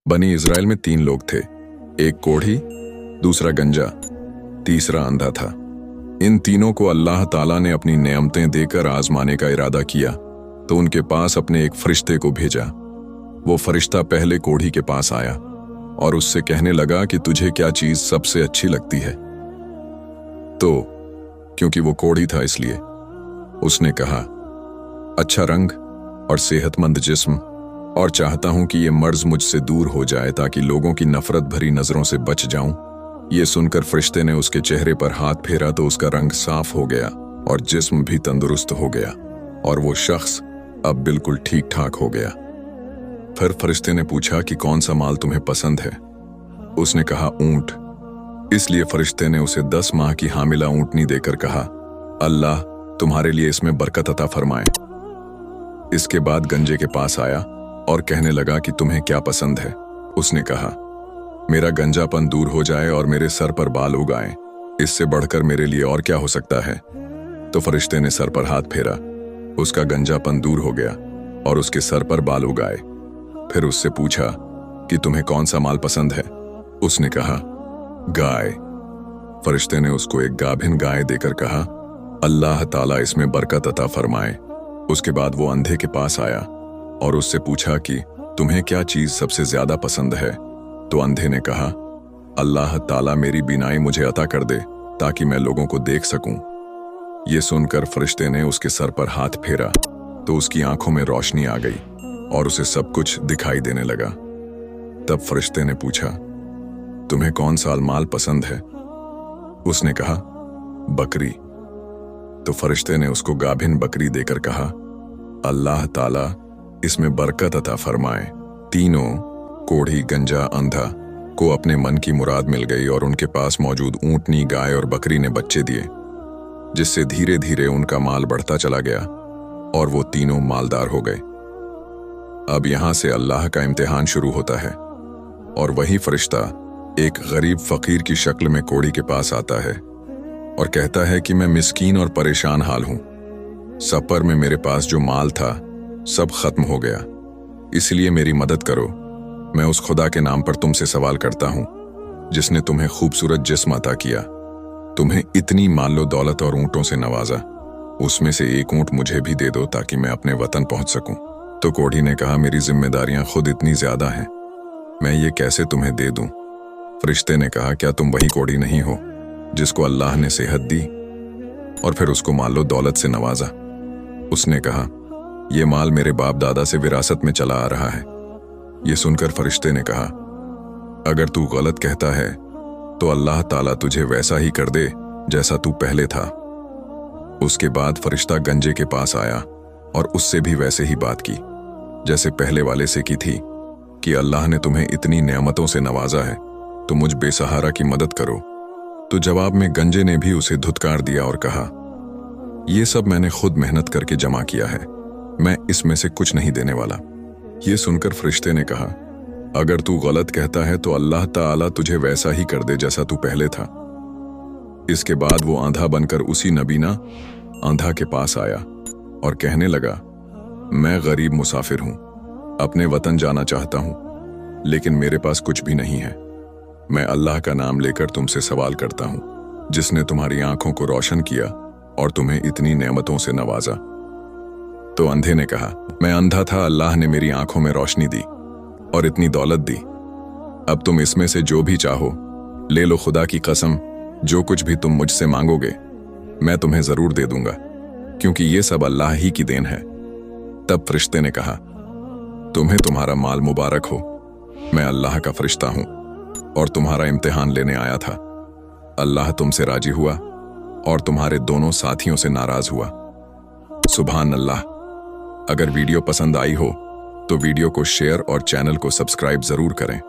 बनी इज़राइल में 3 लोग थे। एक कोढ़ी, दूसरा गंजा, तीसरा अंधा था। इन तीनों को अल्लाह ताला ने अपनी नेमतें देकर आजमाने का इरादा किया तो उनके पास अपने एक फरिश्ते को भेजा। वो फरिश्ता पहले कोढ़ी के पास आया और उससे कहने लगा कि तुझे क्या चीज सबसे अच्छी लगती है। तो क्योंकि वो कोढ़ी था इसलिए उसने कहा, अच्छा रंग और सेहतमंद जिस्म, और चाहता हूं कि ये मर्ज मुझसे दूर हो जाए ताकि लोगों की नफरत भरी नजरों से बच जाऊं। ये सुनकर फरिश्ते ने उसके चेहरे पर हाथ फेरा तो उसका रंग साफ हो गया और जिस्म भी तंदुरुस्त हो गया और वो शख्स अब बिल्कुल ठीक ठाक हो गया। फिर फरिश्ते ने पूछा कि कौन सा माल तुम्हें पसंद है। उसने कहा, ऊंट। इसलिए फरिश्ते ने उसे 10 माह की हामिला ऊंटनी देकर कहा, अल्लाह तुम्हारे लिए इसमें बरकत अता फरमाए। इसके बाद गंजे के पास आया और कहने लगा कि तुम्हें क्या पसंद है। उसने कहा, मेरा गंजापन दूर हो जाए और मेरे सर पर बाल उगाएं, इससे बढ़कर मेरे लिए और क्या हो सकता है। तो फरिश्ते ने सर पर हाथ फेरा, उसका गंजापन दूर हो गया और उसके सर पर बाल उगाए। फिर उससे पूछा कि तुम्हें कौन सा माल पसंद है। उसने कहा, गाय। फरिश्ते ने उसको एक गाभिन गाय देकर कहा, अल्लाह ताला इसमें बरकत अता फरमाए। उसके बाद वो अंधे के पास आया और उससे पूछा कि तुम्हें क्या चीज सबसे ज्यादा पसंद है। तो अंधे ने कहा, अल्लाह ताला मेरी बीनाई मुझे अता कर दे ताकि मैं लोगों को देख सकूं। ये सुनकर फरिश्ते ने उसके सर पर हाथ फेरा तो उसकी आंखों में रोशनी आ गई और उसे सब कुछ दिखाई देने लगा। तब फरिश्ते ने पूछा, तुम्हें कौन सा माल पसंद है। उसने कहा, बकरी। तो फरिश्ते ने उसको गाभिन बकरी देकर कहा, अल्लाह ताला इसमें बरकत अता फरमाए। तीनों, कोढ़ी, गंजा, अंधा को अपने मन की मुराद मिल गई और उनके पास मौजूद ऊंटनी, गाय और बकरी ने बच्चे दिए, जिससे धीरे धीरे उनका माल बढ़ता चला गया और वो तीनों मालदार हो गए। अब यहां से अल्लाह का इम्तिहान शुरू होता है और वही फरिश्ता एक गरीब फकीर की शक्ल में कोढ़ी के पास आता है और कहता है कि मैं मिस्कीन और परेशान हाल हूं। सफर में मेरे पास जो माल था सब खत्म हो गया, इसलिए मेरी मदद करो। मैं उस खुदा के नाम पर तुमसे सवाल करता हूं जिसने तुम्हें खूबसूरत जिस्म अता किया, तुम्हें इतनी मालो दौलत और ऊंटों से नवाजा, उसमें से एक ऊंट मुझे भी दे दो ताकि मैं अपने वतन पहुंच सकूं। तो कोढ़ी ने कहा, मेरी जिम्मेदारियां खुद इतनी ज्यादा हैं, मैं ये कैसे तुम्हें दे दूं। फरिश्ते ने कहा, क्या तुम वही कोढ़ी नहीं हो जिसको अल्लाह ने सेहत दी और फिर उसको मालो दौलत से नवाजा। उसने कहा, यह माल मेरे बाप दादा से विरासत में चला आ रहा है। ये सुनकर फरिश्ते ने कहा, अगर तू गलत कहता है तो अल्लाह ताला तुझे वैसा ही कर दे जैसा तू पहले था। उसके बाद फरिश्ता गंजे के पास आया और उससे भी वैसे ही बात की जैसे पहले वाले से की थी कि अल्लाह ने तुम्हें इतनी नेमतों से नवाजा है तो मुझ बेसहारा की मदद करो। तो जवाब में गंजे ने भी उसे धुतकार दिया और कहा, यह सब मैंने खुद मेहनत करके जमा किया है, मैं इसमें से कुछ नहीं देने वाला। ये सुनकर फरिश्ते ने कहा, अगर तू गलत कहता है तो अल्लाह ताला तुझे वैसा ही कर दे जैसा तू पहले था। इसके बाद वो आंधा बनकर उसी नबीना आंधा के पास आया और कहने लगा, मैं गरीब मुसाफिर हूं, अपने वतन जाना चाहता हूं, लेकिन मेरे पास कुछ भी नहीं है। मैं अल्लाह का नाम लेकर तुमसे सवाल करता हूं जिसने तुम्हारी आंखों को रोशन किया और तुम्हें इतनी नेमतों से नवाजा। तो अंधे ने कहा, मैं अंधा था, अल्लाह ने मेरी आंखों में रोशनी दी और इतनी दौलत दी। अब तुम इसमें से जो भी चाहो ले लो, खुदा की कसम जो कुछ भी तुम मुझसे मांगोगे मैं तुम्हें जरूर दे दूंगा, क्योंकि ये सब अल्लाह ही की देन है। तब फरिश्ते ने कहा, तुम्हें तुम्हारा माल मुबारक हो, मैं अल्लाह का फरिश्ता हूं और तुम्हारा इम्तिहान लेने आया था। अल्लाह तुमसे राजी हुआ और तुम्हारे दोनों साथियों से नाराज हुआ। सुभान अल्लाह। अगर वीडियो पसंद आई हो तो वीडियो को शेयर और चैनल को सब्सक्राइब जरूर करें।